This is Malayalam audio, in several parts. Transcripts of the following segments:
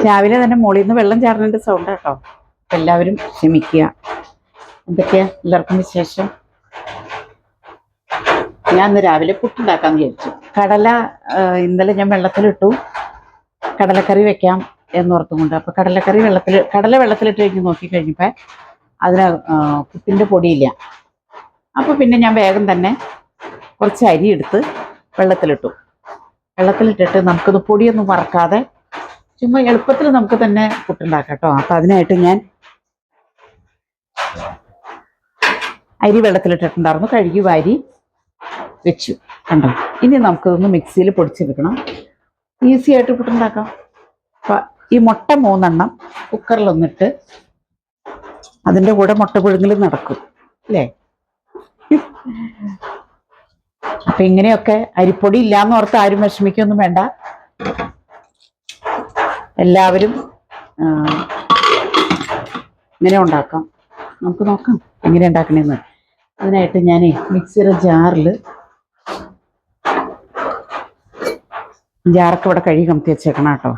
രാവിലെ തന്നെ മുകളിൽ നിന്ന് വെള്ളം ചാറുന്നതിൻ്റെ സൗണ്ട് കേട്ടോ. എല്ലാവരും ക്ഷമിക്കുക. എന്തൊക്കെയാ എല്ലാവർക്കും വിശേഷം? ഞാൻ ഇന്ന് രാവിലെ പുട്ടുണ്ടാക്കാന്ന് വിചാരിച്ചു. കടല ഇന്നലെ ഞാൻ വെള്ളത്തിലിട്ടു, കടലക്കറി വെക്കാം എന്നോർത്തുകൊണ്ട്. അപ്പോൾ കടല വെള്ളത്തിലിട്ട് കഴിഞ്ഞ് നോക്കിക്കഴിഞ്ഞപ്പോൾ അതിന് പുട്ടിൻ്റെ പൊടിയില്ല. അപ്പോൾ പിന്നെ ഞാൻ വേഗം തന്നെ കുറച്ച് അരി എടുത്ത് വെള്ളത്തിലിട്ടിട്ട് നമുക്കത് പൊടിയൊന്നും വറക്കാതെ ചുമ്മാ എളുപ്പത്തിൽ നമുക്ക് തന്നെ പുട്ടുണ്ടാക്കാം കേട്ടോ. അപ്പം അതിനായിട്ട് ഞാൻ അരി വെള്ളത്തിലിട്ടിട്ടുണ്ടായിരുന്നു, കഴുകി വാരി വെച്ചു കണ്ടോ. ഇനി നമുക്കതൊന്ന് മിക്സിയിൽ പൊടിച്ചെടുക്കണം. ഈസി ആയിട്ട് പുട്ടുണ്ടാക്കാം. അപ്പം ഈ മുട്ട 3 എണ്ണം കുക്കറിലൊന്നിട്ട് അതിൻ്റെ കൂടെ മുട്ട പുഴുങ്ങലും നടക്കും അല്ലേ. അപ്പം ഇങ്ങനെയൊക്കെ അരിപ്പൊടി ഇല്ലാന്ന് ഓർത്ത് ആരും വിഷമിക്കൊന്നും വേണ്ട. എല്ലാവരും ഇങ്ങനെ ഉണ്ടാക്കാം. നമുക്ക് നോക്കാം എങ്ങനെ ഉണ്ടാക്കണേന്ന്. അതിനായിട്ട് ഞാൻ മിക്സിയുടെ ജാറൊക്കെ ഇവിടെ കഴുകി കമത്തി വെച്ചേക്കണം കേട്ടോ.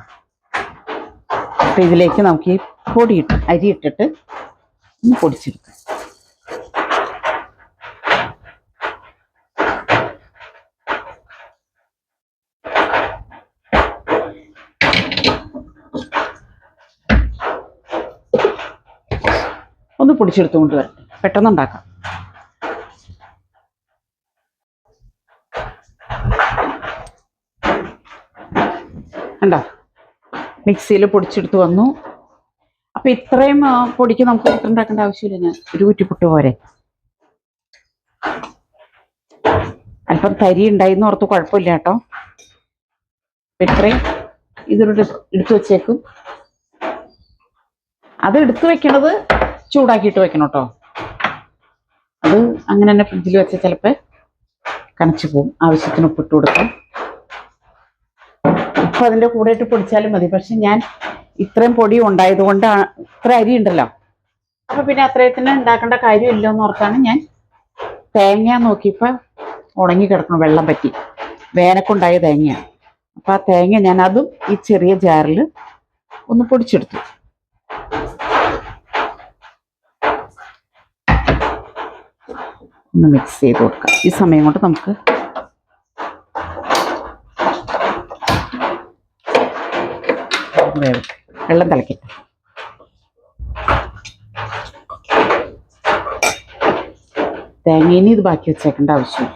അപ്പം ഇതിലേക്ക് നമുക്ക് ഈ അരി ഇട്ടിട്ട് ഒന്ന് പൊടിച്ചെടുക്കാം. ഒന്ന് പൊടിച്ചെടുത്തുകൊണ്ട് വരട്ടെ, പെട്ടെന്ന് ഉണ്ടാക്കാം. കണ്ടോ, മിക്സിയിൽ പൊടിച്ചെടുത്ത് വന്നു. അപ്പം ഇത്രയും പൊടിക്ക് നമുക്ക് പുട്ടുണ്ടാക്കേണ്ട ആവശ്യമില്ല. ഞാൻ ഒരു കുറ്റിപ്പുട്ട് പോരെ. അല്പം തരി ഉണ്ടായിന്ന് ഓർത്ത് കുഴപ്പമില്ല കേട്ടോ. ഇത്രയും ഇതിലൂടെ എടുത്തു വെച്ചേക്കും. അത് എടുത്തു വെക്കണത് ചൂടാക്കിയിട്ട് വെക്കണം കേട്ടോ. അത് അങ്ങനെ തന്നെ ഫ്രിഡ്ജിൽ വെച്ചാൽ ചിലപ്പോൾ കനച്ചു പോവും. ആവശ്യത്തിന് ഉപ്പിട്ട് കൊടുക്കാം. അപ്പോൾ അതിൻ്റെ കൂടെ ഇട്ട് പൊടിച്ചാലും മതി. പക്ഷെ ഞാൻ ഇത്രയും പൊടി ഉണ്ടായതുകൊണ്ട്, ഇത്ര അരി ഉണ്ടല്ലോ, അപ്പോൾ പിന്നെ അത്രയത്തിന് ഉണ്ടാക്കേണ്ട കാര്യമില്ല എന്ന് ഓർത്താണ് ഞാൻ തേങ്ങ നോക്കിയപ്പോൾ ഉണങ്ങി കിടക്കണം, വെള്ളം പറ്റി, വേനക്കുണ്ടായ തേങ്ങയാണ്. അപ്പോൾ ആ തേങ്ങ ഞാൻ അതും ഈ ചെറിയ ജാറിൽ ഒന്ന് പൊടിച്ചെടുത്തു. ഒന്ന് മിക്സ് ചെയ്ത് കൊടുക്കാം. ഈ സമയം കൊണ്ട് നമുക്ക് വെള്ളം തിളക്കട്ടെ. തേങ്ങയിനി ഇത് ബാക്കി വെച്ചേക്കേണ്ട ആവശ്യമില്ല.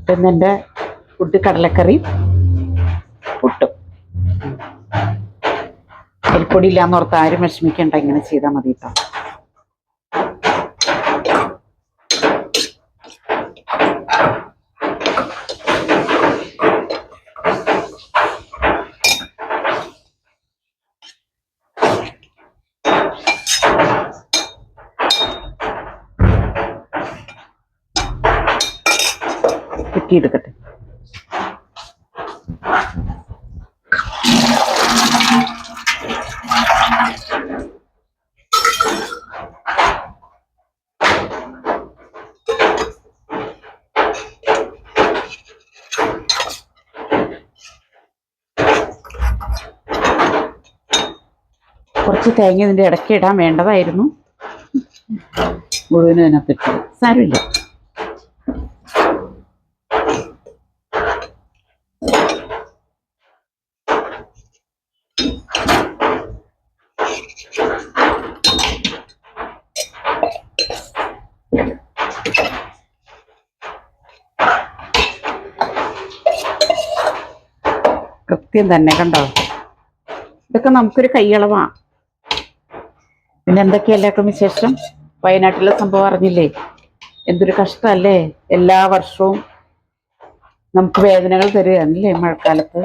പിന്നെ എൻ്റെ കടലക്കറി പുട്ടും. അരിപ്പൊടി ഇല്ലാന്ന് ഓർത്ത് ആരും വിഷമിക്കേണ്ട, ഇങ്ങനെ ചെയ്താൽ മതി കേട്ടോ. എടുക്കട്ടെ. കുറച്ച് തേങ്ങ ഇതിൻ്റെ ഇടയ്ക്ക് ഇടാൻ വേണ്ടതായിരുന്നു, മുഴുവനും അതിനകത്തിട്ട്. സാരമില്ല. കൃത്യം തന്നെ കണ്ടോ. ഇതൊക്കെ നമുക്കൊരു കൈയളവാണ്. പിന്നെ എന്തൊക്കെയാ എല്ലാവർക്കും വിശേഷം? വയനാട്ടിലെ സംഭവം അറിഞ്ഞില്ലേ? എന്തൊരു കഷ്ടമല്ലേ. എല്ലാ വർഷവും നമുക്ക് വേദനകൾ തരികയാണല്ലേ മഴക്കാലത്ത്.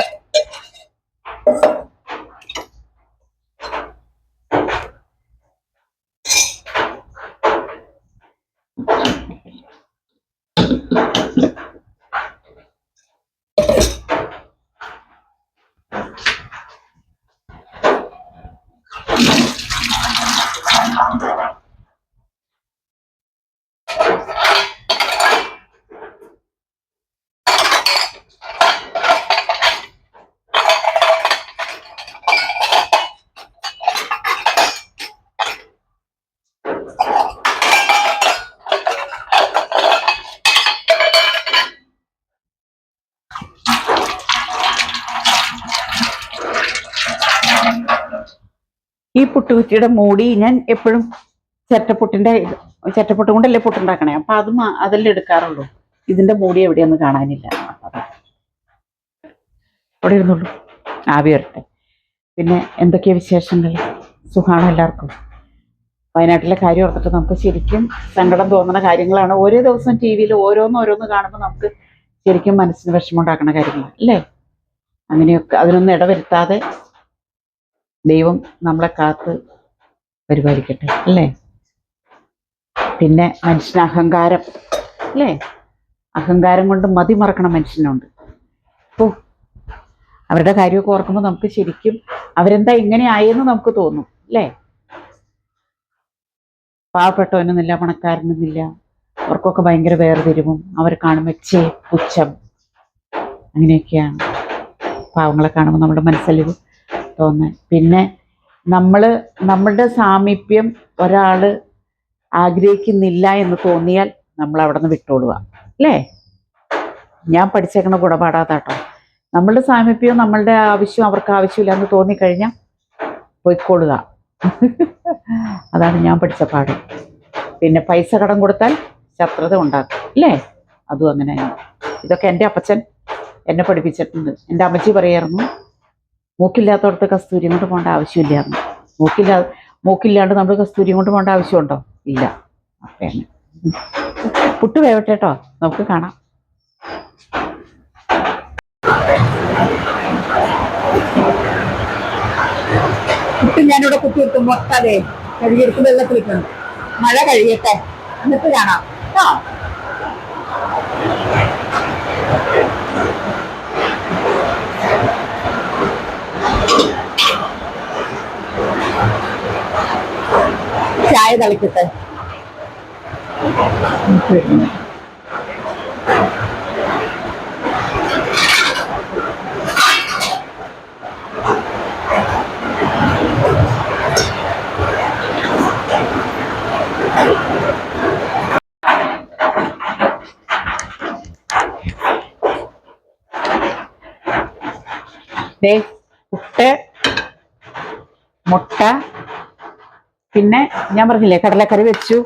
ഈ പുട്ടുകുറ്റിയുടെ മൂടി ഞാൻ എപ്പോഴും ചിരട്ടപ്പുട്ട് കൊണ്ടല്ലേ പുട്ടുണ്ടാക്കണേ, അപ്പൊ അതെല്ലാം എടുക്കാറുള്ളൂ. ഇതിന്റെ മൂടി എവിടെയൊന്നും കാണാനില്ല. അവിടെ ഇരുന്നുള്ളൂ, ആവി വരട്ടെ. പിന്നെ എന്തൊക്കെയാ വിശേഷങ്ങൾ? സുഖാണോ എല്ലാവർക്കും? വയനാട്ടിലെ കാര്യം ഓർത്തിട്ട് നമുക്ക് ശരിക്കും സങ്കടം തോന്നുന്ന കാര്യങ്ങളാണ്. ഓരോ ദിവസവും ടി വിയിൽ ഓരോന്ന് കാണുമ്പോൾ നമുക്ക് ശരിക്കും മനസ്സിന് വിഷമം ഉണ്ടാക്കുന്ന കാര്യങ്ങളാണ് അല്ലേ? അങ്ങനെയൊക്കെ അതിനൊന്നും ഇടവരുത്താതെ ദൈവം നമ്മളെ കാത്ത് പരിപാലിക്കട്ടെ അല്ലേ? പിന്നെ മനുഷ്യന് അഹങ്കാരം അല്ലേ? അഹങ്കാരം കൊണ്ട് മതി മറക്കണ മനുഷ്യനുണ്ട്. അപ്പോൾ അവരുടെ കാര്യമൊക്കെ ഓർക്കുമ്പോൾ നമുക്ക് ശരിക്കും അവരെന്താ ഇങ്ങനെ ആയെന്ന് നമുക്ക് തോന്നും അല്ലേ? പാവപ്പെട്ടവനൊന്നുമില്ല, പണക്കാരനൊന്നുമില്ല, അവർക്കൊക്കെ ഭയങ്കര വേർതിരിവും, അവരെ കാണുമ്പോൾ പുച്ഛം, അങ്ങനെയൊക്കെയാണ്. പാവങ്ങളെ കാണുമ്പോൾ നമ്മുടെ മനസ്സിലൊരു തോന്നൽ. പിന്നെ നമ്മളുടെ സാമീപ്യം ഒരാൾ ആഗ്രഹിക്കുന്നില്ല എന്ന് തോന്നിയാൽ നമ്മൾ അവിടെ നിന്ന് വിട്ടോളുക അല്ലേ? ഞാൻ പഠിച്ചേക്കണ ഗുണപാഠാതാട്ടോ. നമ്മളുടെ സാമീപ്യവും നമ്മളുടെ ആവശ്യവും അവർക്ക് ആവശ്യമില്ല എന്ന് തോന്നിക്കഴിഞ്ഞാൽ പോയിക്കൊള്ളുക. അതാണ് ഞാൻ പഠിച്ച പാഠം. പിന്നെ പൈസ കടം കൊടുത്താൽ ശത്രുത ഉണ്ടാക്കും അല്ലേ? അതും അങ്ങനെയാണ്. ഇതൊക്കെ എൻ്റെ അപ്പച്ചൻ എന്നെ പഠിപ്പിച്ചിട്ടുണ്ട്. എൻ്റെ അമ്മച്ചി പറയായിരുന്നു, മൂക്കില്ലാത്തടത്ത് കസ്തൂരി കൊണ്ട് പോകേണ്ട ആവശ്യമില്ലായിരുന്നു. മൂക്കില്ലാണ്ട് നമ്മൾ കസ്തൂരി കൊണ്ട് പോകേണ്ട ആവശ്യമുണ്ടോ? ഇല്ല. അപ്പം പുട്ട് വേവട്ടെ കേട്ടോ, നമുക്ക് കാണാം. പുട്ട് ഞാനിവിടെ കുത്തി വെക്കും. മൊത്തതെ കഴുകിയെടുത്ത് വെള്ളത്തിലിട്ടുണ്ട്. മഴ കഴിയട്ടെ, എന്നിട്ട് കാണാം കേട്ടോ. ചായ തളിക്കട്ടെ. പുട്ട്, മുട്ട, പിന്നെ ഞാൻ പറഞ്ഞില്ലേ കടലക്കറി വെച്ചു.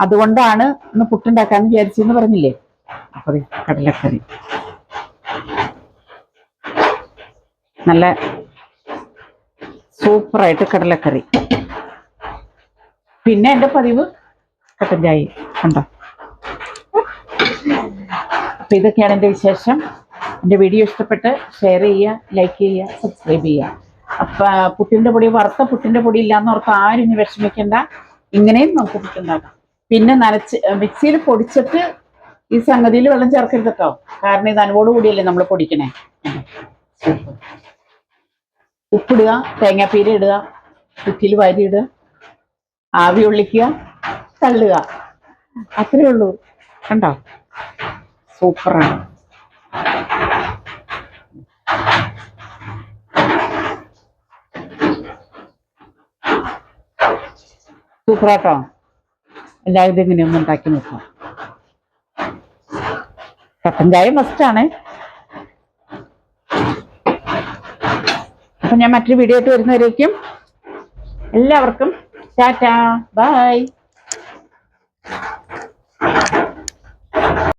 അതുകൊണ്ടാണ് ഇന്ന് പുട്ടുണ്ടാക്കാന്ന് വിചാരിച്ചെന്ന് പറഞ്ഞില്ലേ. അപ്പൊ കടലക്കറി നല്ല സൂപ്പറായിട്ട് കടലക്കറി. പിന്നെ എൻ്റെ പതിവ് കട്ടൻ ചായ കണ്ടോ. അപ്പൊ ഇതൊക്കെയാണ് എൻ്റെ വിശേഷം. എൻ്റെ വീഡിയോ ഇഷ്ടപ്പെട്ട് ഷെയർ ചെയ്യുക, ലൈക്ക് ചെയ്യുക, സബ്സ്ക്രൈബ് ചെയ്യുക. അപ്പം പുട്ടിൻ്റെ പൊടി, വറുത്ത പുട്ടിൻ്റെ പൊടി ഇല്ലാന്ന് ഓർത്ത് ആരും ഇനി വിഷമിക്കണ്ട. ഇങ്ങനെയും നമുക്ക് പുട്ടുണ്ടാക്കാം. പിന്നെ മിക്സിയിൽ പൊടിച്ചിട്ട് ഈ സംഗതിയിൽ വെള്ളം ചേർക്കരുത് കേട്ടോ. കാരണം ഇത് അനുവോട് കൂടിയല്ലേ നമ്മൾ പൊടിക്കണേ. ഉപ്പിടുക, തേങ്ങാപ്പീര ഇടുക, കുറ്റിയിൽ വാരി ഇടുക, ആവി ഒള്ളിക്കുക, തള്ളുക. അത്രേ ഉള്ളൂ. കണ്ടോ, സൂപ്പറാണ്. സൂപ്പറാട്ടോ. എല്ലാവരും ഇതെങ്ങനെയൊന്നും ഉണ്ടാക്കി നോക്കാം. കട്ടൻ ചായ മസ്റ്റാണ്. അപ്പൊ ഞാൻ മറ്റൊരു വീഡിയോ ആയിട്ട് വരുന്നവരേക്കും എല്ലാവർക്കും ടാറ്റാ, ബൈ.